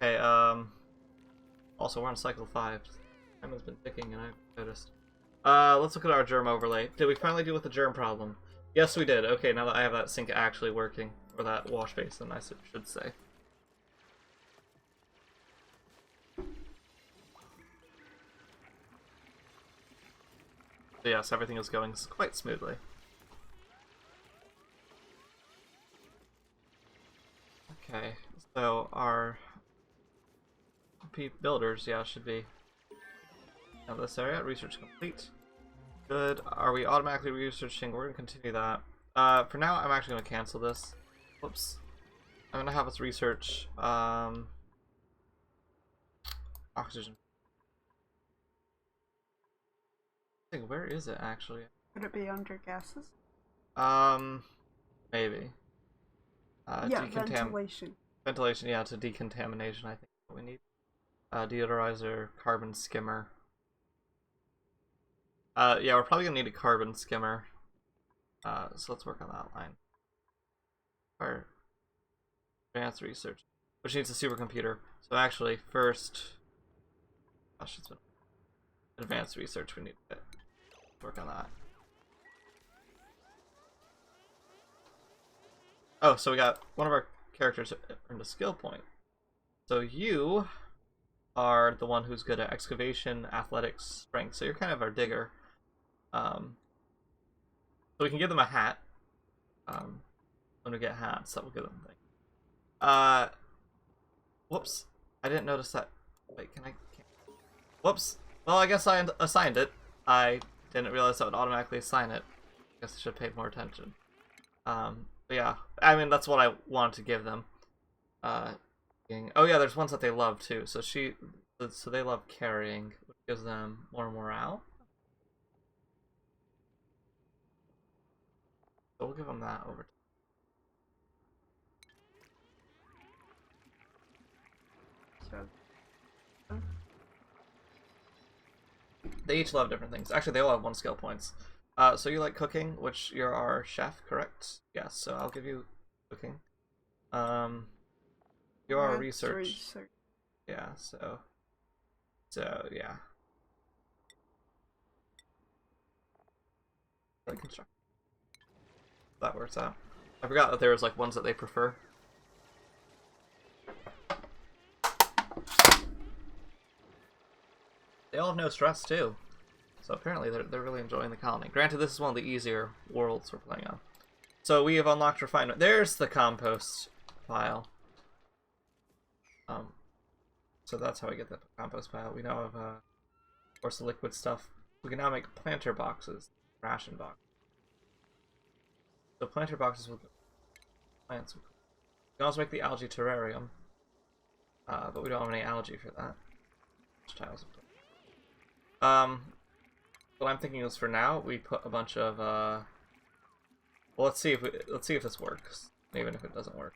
Okay, also we're on cycle 5. Time has been ticking and I've noticed. Let's look at our germ overlay. Did we finally deal with the germ problem? Yes, we did. Okay, now that I have that sink actually working, or that wash basin, I should say. So yes, everything is going quite smoothly. Okay, so our builders, yeah, should be in this area. Research complete. Good. Are we automatically researching? We're going to continue that. For now, I'm actually going to cancel this. Whoops. I'm going to have us research oxygen. Where is it actually? Could it be under gases? Maybe. Yeah, ventilation. Ventilation, yeah, to decontamination, I think what we need. Deodorizer, carbon skimmer. Yeah, we're probably gonna need a carbon skimmer. So let's work on that line. Our advanced research, which needs a supercomputer. So actually, first, gosh, it's been advanced research. We need to work on that. Oh, so we got one of our characters earned a skill point. So you are the one who's good at excavation, athletics, strength. So you're kind of our digger. So we can give them a hat. When we get hats, that will give them things. Whoops. I didn't notice that. Wait, can I? Whoops. Well, I guess I assigned it. I didn't realize that would automatically assign it. I guess I should have paid more attention. But yeah, I mean, that's what I wanted to give them. Oh yeah, there's ones that they love too. So they love carrying, which gives them more morale. So we'll give them that over time. They each love different things. Actually, they all have 1 skill points. So you like cooking, which you're our chef, correct? Yes, so I'll give you cooking. You're our research. Yeah, so yeah. Like construct. That works out. I forgot that there was like ones that they prefer. They all have no stress too. So apparently they're really enjoying the colony. Granted, this is one of the easier worlds we're playing on. So we have unlocked refinement. There's the compost pile. So that's how we get the compost pile. We now have, of course, the liquid stuff. We can now make planter boxes, ration box. The planter boxes with plants. We can also make the algae terrarium. But we don't have any algae for that. Tiles. What I'm thinking is for now we put a bunch of well, let's see if this works. Even if it doesn't work,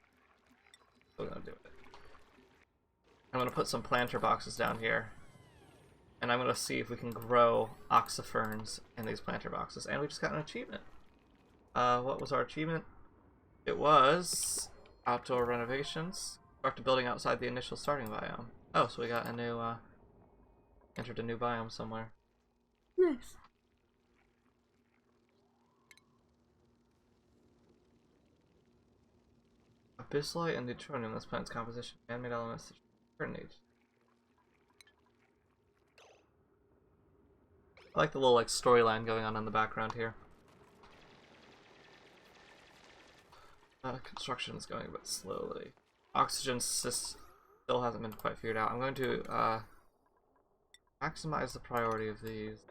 we're gonna do it. I'm gonna put some planter boxes down here, and I'm gonna see if we can grow oxiferns in these planter boxes. And we just got an achievement. What was our achievement? It was outdoor renovations. Construct a building outside the initial starting biome. Oh, so we got a new entered a new biome somewhere. Nice. Abyssalite and neutronium, this plant's composition, man-made elements that alternate. I like the little storyline going on in the background here. Construction is going a bit slowly. Oxygen still hasn't been quite figured out. I'm going to maximize the priority of these.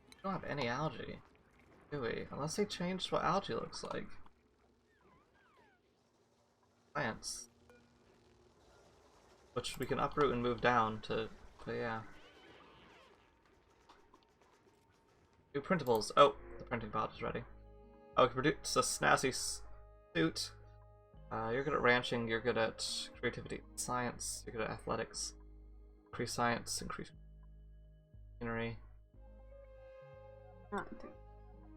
We don't have any algae, do we? Unless they changed what algae looks like. Plants. Which we can uproot and move down to, but yeah. New printables. Oh, the printing pod is ready. Oh, we can produce a snazzy suit. You're good at ranching, you're good at creativity, science, you're good at athletics. Increase science, increase machinery.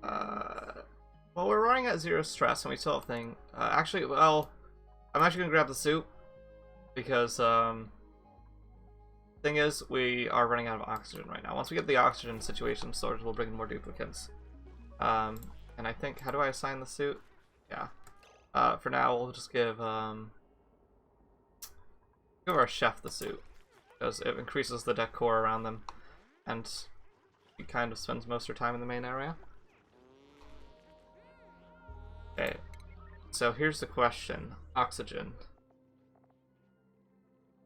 Well, we're running at 0 stress and we still have thing. Actually, well, I'm actually gonna grab the suit because thing is, we are running out of oxygen right now. Once we get the oxygen situation sorted, we'll bring in more duplicates. And I think, how do I assign the suit? Yeah. For now, we'll just give our chef the suit because it increases the decor around them, and he kind of spends most of her time in the main area. Okay, so here's the question: oxygen.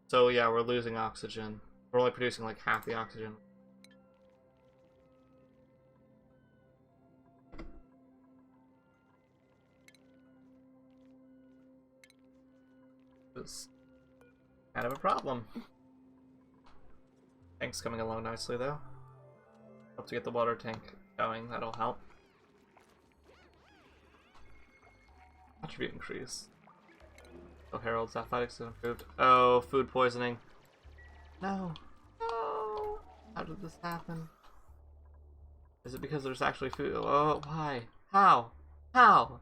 So yeah, we're losing oxygen. We're only producing like half the oxygen. It's kind of a problem. Tank's coming along nicely though. Hope to get the water tank going, that'll help. Attribute increase. Oh, Harold's athletics have improved. Oh, food poisoning. No. No. How did this happen? Is it because there's actually food? Oh, why? How? How?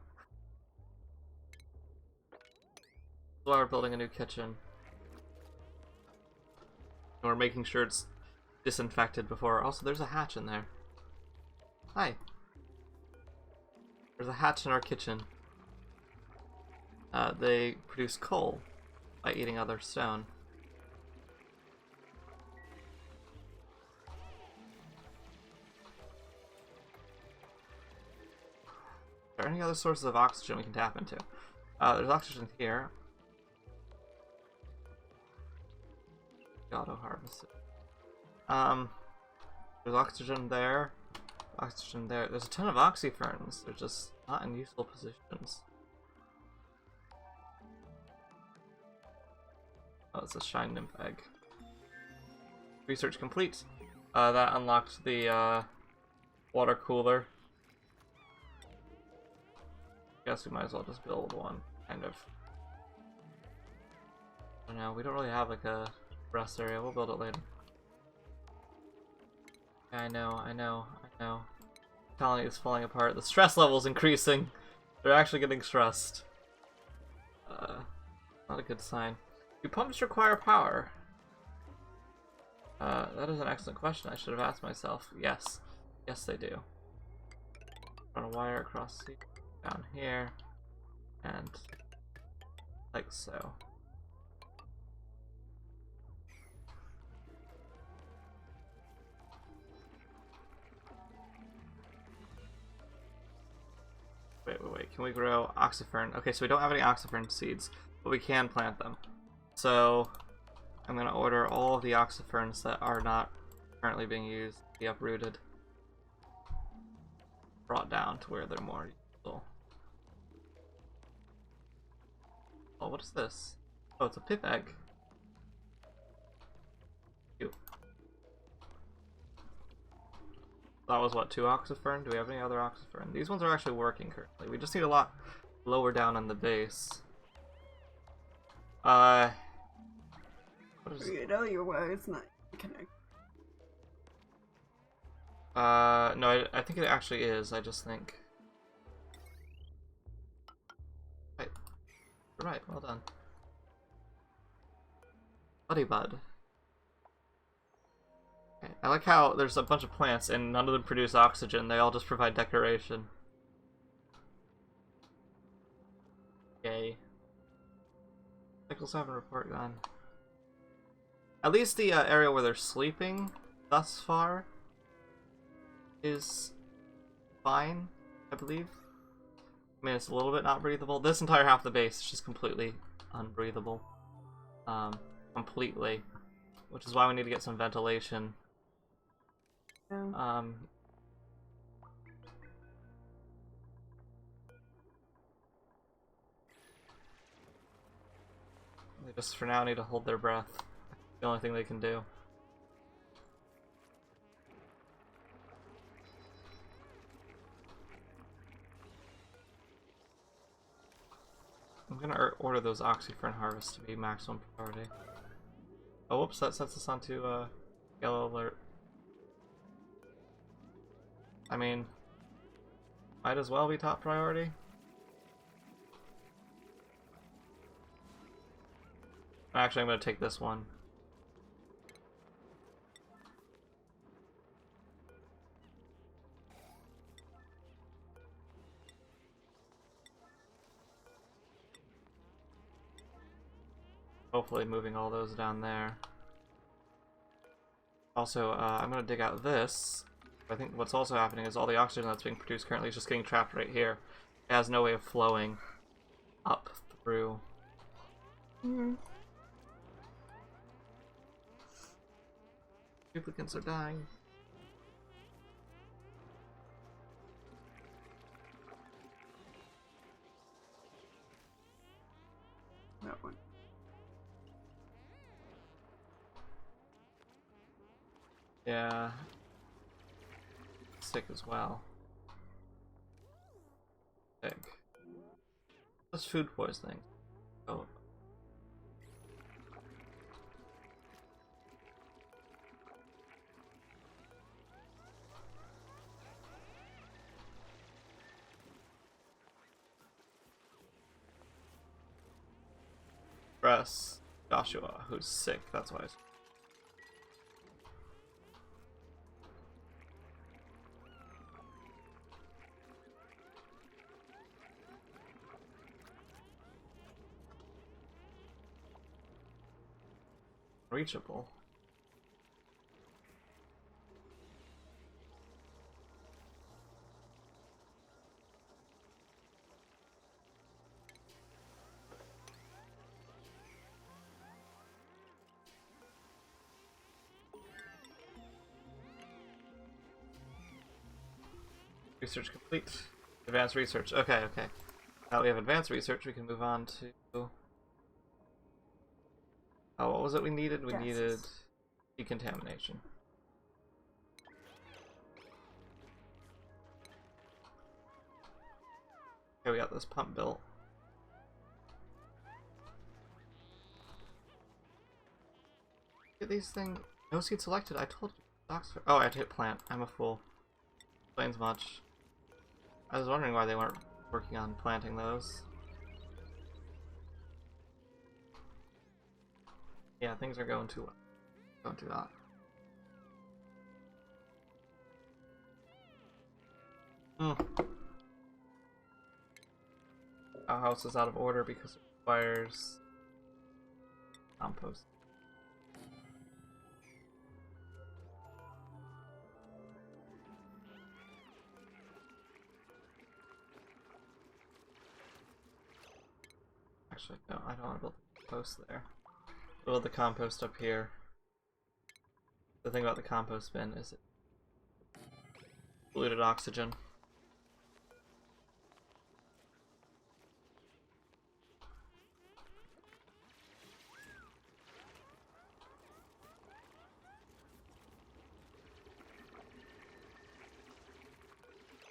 That's why we're building a new kitchen. And we're making sure it's disinfected before. Also, there's a hatch in there. Hi. There's a hatch in our kitchen. They produce coal by eating other stone. Are there any other sources of oxygen we can tap into? There's oxygen here. Auto harvested. There's oxygen there. Oxygen there. There's a ton of oxyferns. They're just not in useful positions. Oh, it's a shine nymph egg. Research complete. That unlocked the water cooler. Guess we might as well just build one, kind of. I don't know, we don't really have like a rest area. We'll build it later. Yeah, I know. Colony is falling apart. The stress level's increasing. They're actually getting stressed. Not a good sign. Do pumps require power? That is an excellent question. I should have asked myself. Yes. Yes, they do. Run a wire across the down here. And like so. Wait. Can we grow oxyfern? Okay, so we don't have any oxyfern seeds, but we can plant them. So I'm gonna order all of the oxyferns that are not currently being used to be uprooted, brought down to where they're more useful. Oh, what is this? Oh, it's a pip egg. Cute. That was what, 2 oxyfern? Do we have any other oxyfern? These ones are actually working currently. We just need a lot lower down on the base. What is... You know your wire's not connected. No, I think it actually is. I just think... Right. Right, well done. Buddy Bud. Okay. I like how there's a bunch of plants and none of them produce oxygen. They all just provide decoration. Yay. Cycles haven't report gone. At least the area where they're sleeping thus far is fine, I believe. I mean, it's a little bit not breathable. This entire half of the base is just completely unbreathable. Completely. Which is why we need to get some ventilation. Yeah. They just for now need to hold their breath. It's the only thing they can do. I'm gonna order those oxyfern harvests to be maximum priority. Oh, whoops, that sets us onto yellow alert. I mean, might as well be top priority. Actually, I'm gonna take this one. Hopefully moving all those down there. Also, I'm gonna dig out this. I think what's also happening is all the oxygen that's being produced currently is just getting trapped right here. It has no way of flowing up through. Mm-hmm. Duplicants are dying. That one. Yeah. Sick as well. Sick. That's food poisoning. Oh. Press Joshua, who's sick, that's why it's... reachable. Research complete. Advanced research. Okay, okay. Now that we have advanced research, we can move on to... Oh, what was it we needed? We needed decontamination. Okay, we got this pump built. Get these things. No seed selected. I told you. Oxford. Oh, I had to hit plant. I'm a fool. Explains much. I was wondering why they weren't working on planting those. Yeah, things are going too well. Don't do that. Our house is out of order because it requires compost. Actually, no, I don't want to build a post there. build the compost up here. The thing about the compost bin is it polluted oxygen.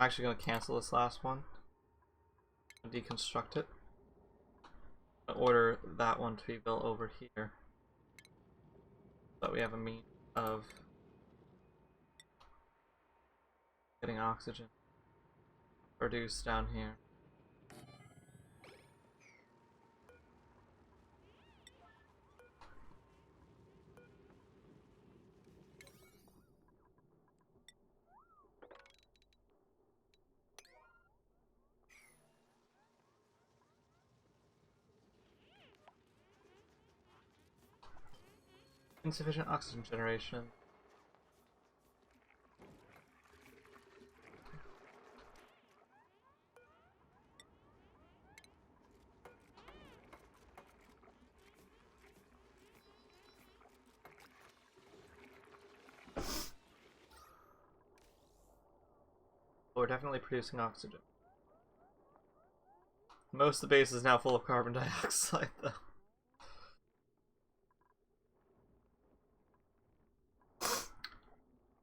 I'm actually going to cancel this last one and deconstruct it. Order that one to be built over here, but we have a means of getting oxygen produced down here. Insufficient oxygen generation. We're definitely producing oxygen. Most of the base is now full of carbon dioxide, though.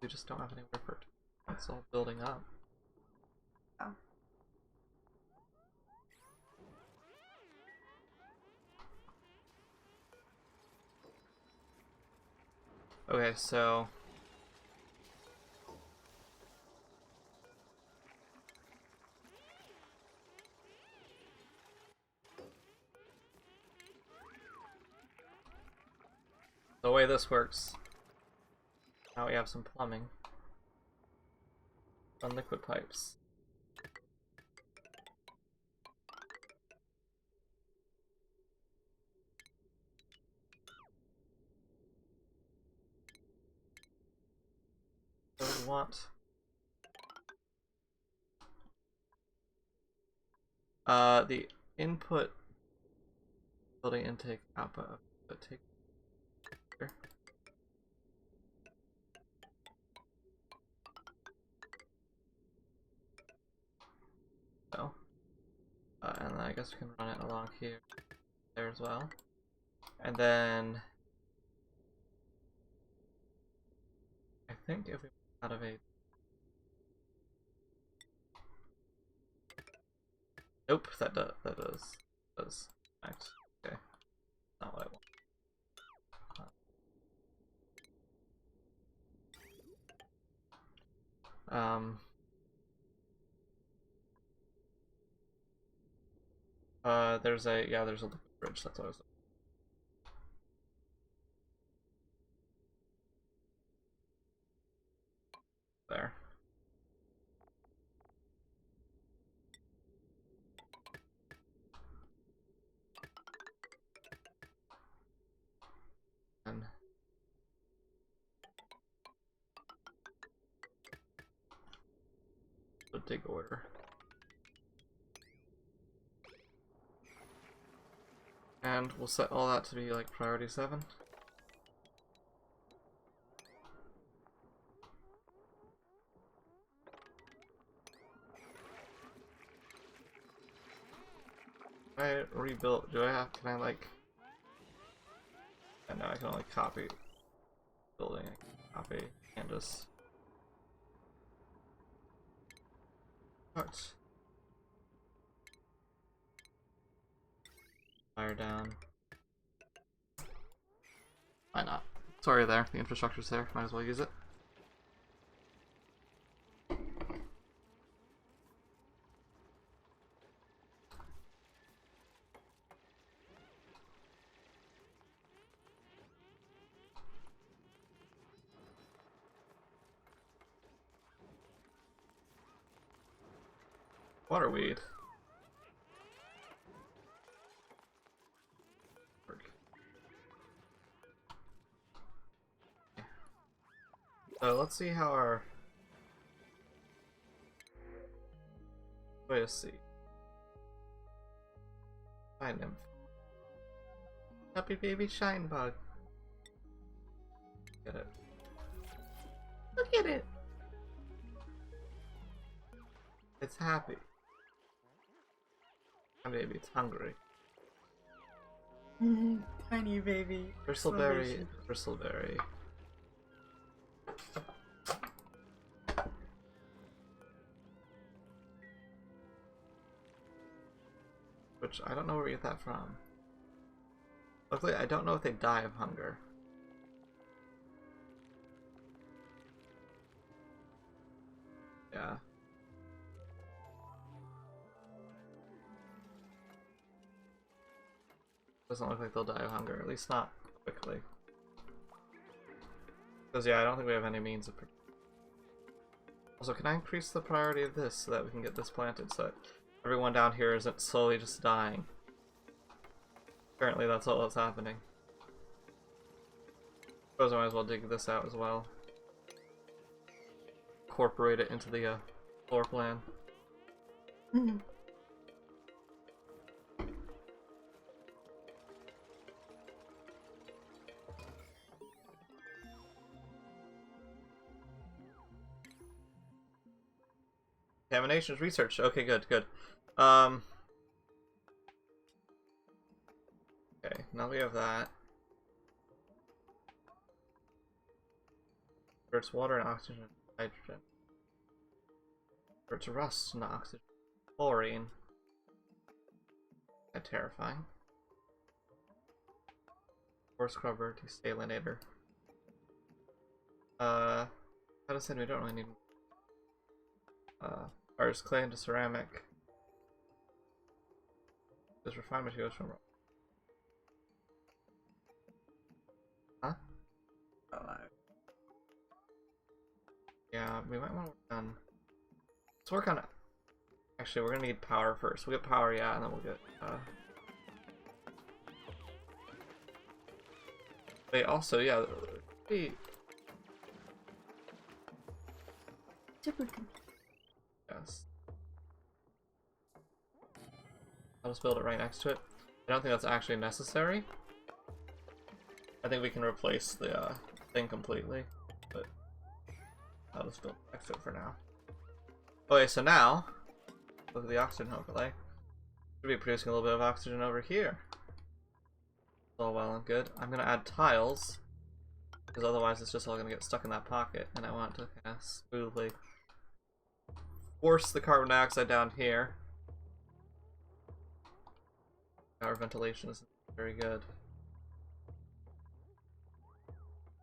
We just don't have anywhere for it. It's all building up. Oh. Okay, so the way this works, now we have some plumbing on liquid pipes. So we want the input building intake output take here. So and then I guess we can run it along here there as well. And then I think if we out of a nope, that does max. Okay. Not what I want. There's a liquid bridge, that's what I was there. And the dig order. And we'll set all that to be like priority 7. I rebuilt, can I like, I know I can only copy building, I can copy and just touch. Fire down. Why not? Sorry there, the infrastructure's there, might as well use it. Waterweed. So let's see how our... Wait a see. Hi, nymph. Happy baby shine bug. Look at it. Look at it! It's happy. And maybe it's hungry. Tiny baby. Bristleberry, bristleberry. Which, I don't know where we get that from. Luckily, I don't know if they die of hunger. Yeah. Doesn't look like they'll die of hunger, at least not quickly. Because yeah, I don't think we have any means of... Also, can I increase the priority of this so that we can get this planted so that everyone down here isn't slowly just dying? Apparently that's all that's happening. Suppose I might as well dig this out as well. Incorporate it into the floor plan. Contaminations research. Okay, good, good. Okay, now we have that. Converts water and oxygen to hydrogen. Converts rust into oxygen. Chlorine. That's terrifying. Pore scrubber, desalinator. Medicine, we don't really need. Ars clay into ceramic. Just refined materials from. Huh? Yeah, we might want to work on. Let's work on it. Actually, we're gonna need power first. We'll get power, yeah, and then we'll get. Wait, also, yeah. Yes. I'll just build it right next to it. I don't think that's actually necessary. I think we can replace the thing completely, but I'll just build it next to it for now. Okay, so now, look at the oxygen overlay. Should be producing a little bit of oxygen over here. It's all well and good. I'm gonna add tiles, because otherwise it's just all gonna get stuck in that pocket, and I want to kind of smoothly force the carbon dioxide down here. Our ventilation isn't very good.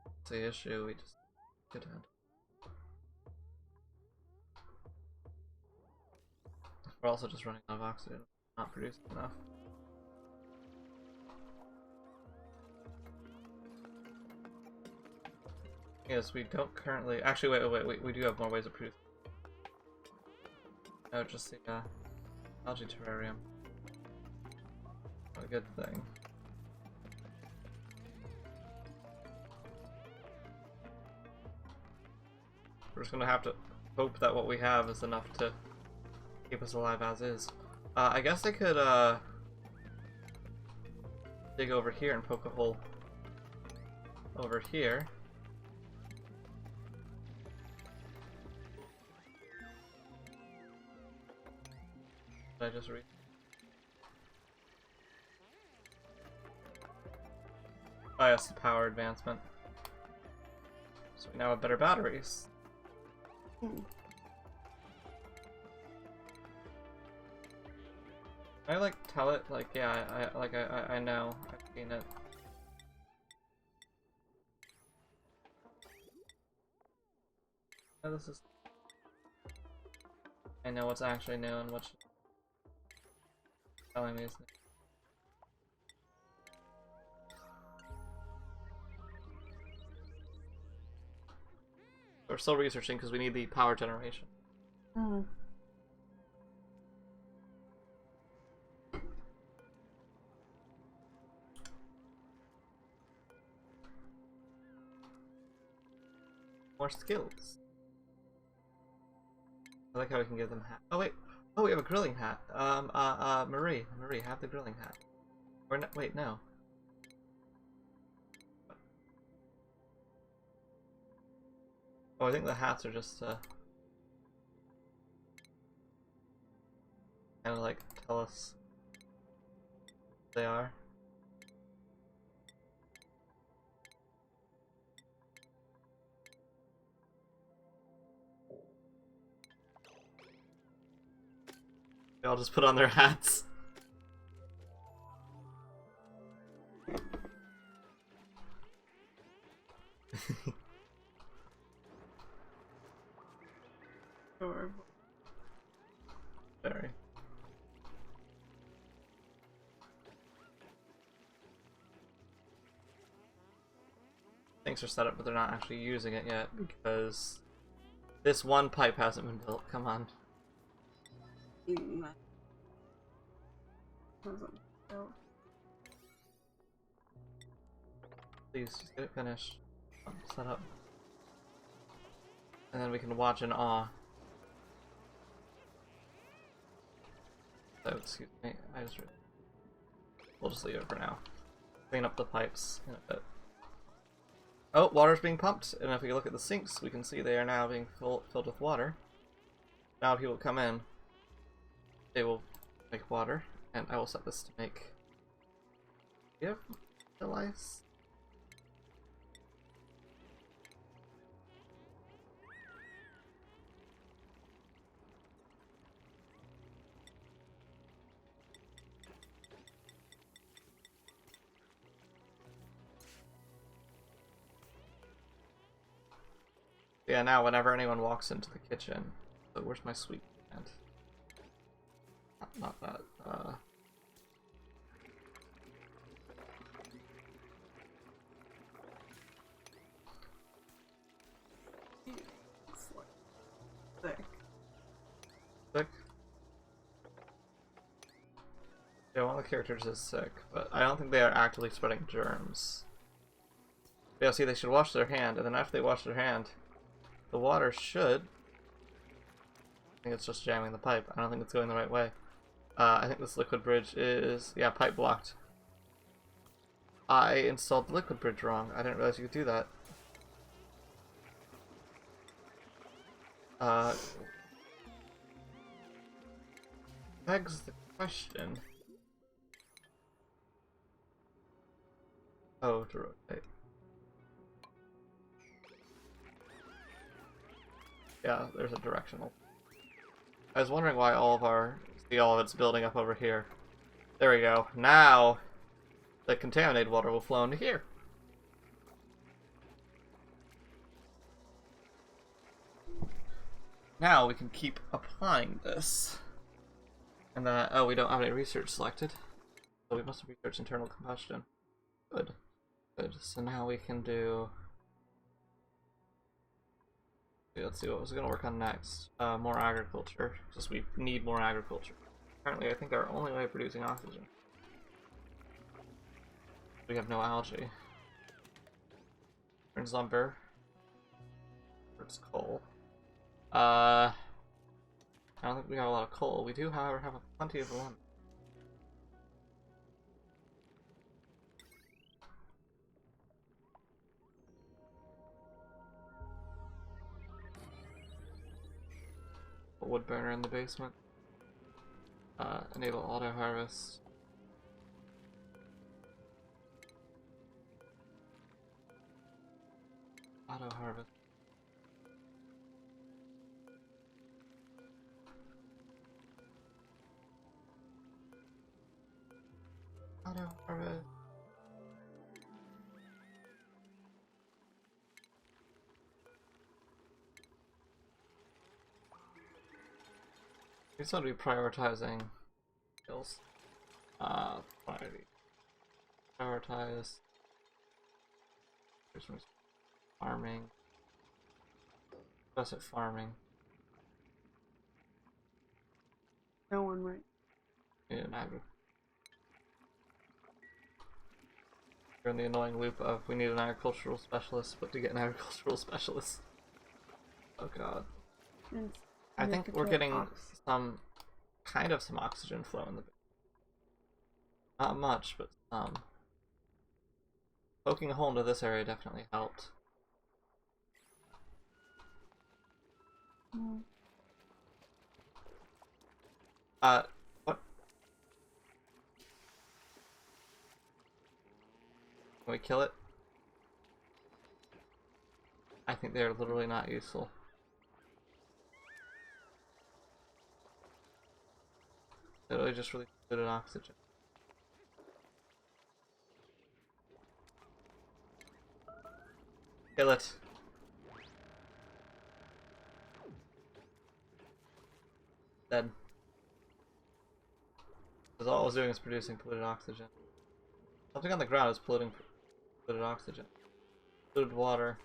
That's the issue, we just didn't. We're also just running out of oxygen, not producing enough. Yes, we don't currently. Actually, wait. We do have more ways of producing. Oh, just the algae terrarium. What a good thing. We're just gonna have to hope that what we have is enough to keep us alive as is. I guess I could dig over here and poke a hole over here. Did I just read? Oh yes, the power advancement. So we now have better batteries. I like tell it like yeah I know I've seen it. Oh, this is. I know what's actually new and what's telling me is new. We're still researching because we need the power generation. More skills. I like how we can give them hat. Oh wait, oh we have a grilling hat. Marie, have the grilling hat. Or no, wait, no. Oh, I think the hats are just kind of like tell us what they are. They all just put on their hats. Adorable. Very. Things are set up, but they're not actually using it yet because this one pipe hasn't been built. Come on. That wasn't built. Please just get it finished. Set up. And then we can watch in awe. So, excuse me, we'll just leave it for now. Clean up the pipes in a bit. Oh, water's being pumped, and if we look at the sinks, we can see they are now being filled with water. Now if people come in, they will make water, and I will set this to make... Do you have the ice? Yeah, now whenever anyone walks into the kitchen... So where's my sweet plant? Not that, It's like thick. Sick? Yeah, one of the characters is sick, but I don't think they are actively spreading germs. Yeah, see, they should wash their hand, and then after they wash their hand, the water should... I think it's just jamming the pipe. I don't think it's going the right way. I think this liquid bridge is... Yeah, pipe blocked. I installed the liquid bridge wrong. I didn't realize you could do that. Begs the question... Oh, to rotate. Yeah, there's a directional. I was wondering why all of it's building up over here. There we go. Now, the contaminated water will flow into here. Now we can keep applying this. And oh, we don't have any research selected. So we must have researched internal combustion. Good. Good. So now we can do... Let's see what was going to work on next. More agriculture, because we need more agriculture. Currently, I think our only way of producing oxygen. We have no algae. Burns lumber. Burns coal. I don't think we have a lot of coal. We do, however, have plenty of lumber. Wood burner in the basement. Enable auto harvest. Auto harvest. Auto harvest. We just want to be prioritizing skills. Priority. Prioritize. Farming. Best at farming. No one right. Need an agri. We're in the annoying loop of we need an agricultural specialist, but to get an agricultural specialist. Oh god. I think we're getting some oxygen flow in the... Not much, but some. Poking a hole into this area definitely helped. Mm. What? Can we kill it? I think they're literally not useful. Literally just really good at oxygen. Kill it. Dead. Because all it was doing is producing polluted oxygen. Something on the ground is polluting polluted oxygen. Polluted water.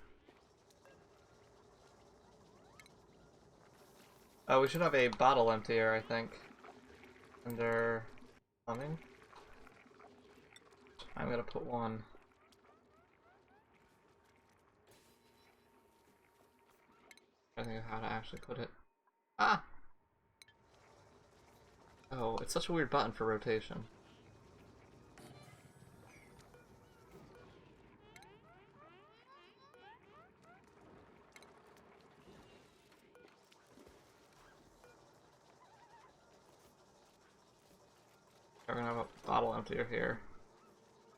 We should have a bottle emptier, I think. Under plumbing. I'm gonna put one. I think of how to actually put it. Ah! Oh, it's such a weird button for rotation. We're gonna have a bottle emptier here.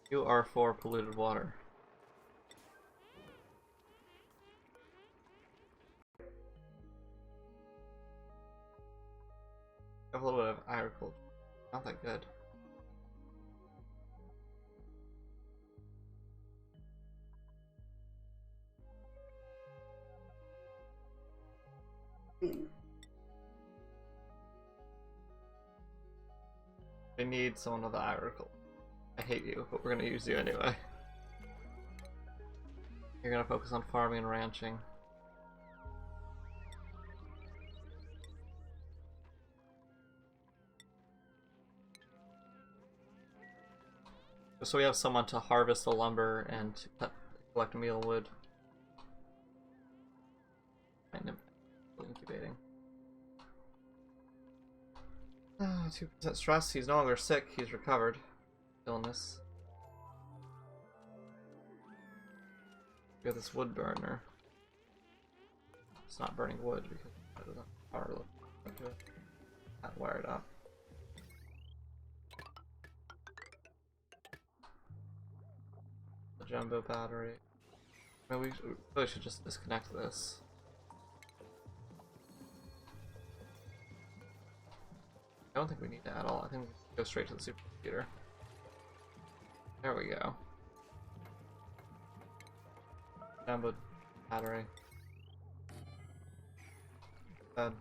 You are for polluted water. I have a little bit of agriculture. Not that good. Mm. We need someone with agriculture. I hate you, but we're gonna use you anyway. You're gonna focus on farming and ranching. Just so we have someone to harvest the lumber and collect meal wood. Find him incubating. 2% stress, he's no longer sick, he's recovered. Illness. We have this wood burner. It's not burning wood because it doesn't power to it. Not wired up. The jumbo battery. I mean, we really should just disconnect this. I don't think we need to at all. I think we can go straight to the supercomputer. There we go. Jumbo battery. Bad.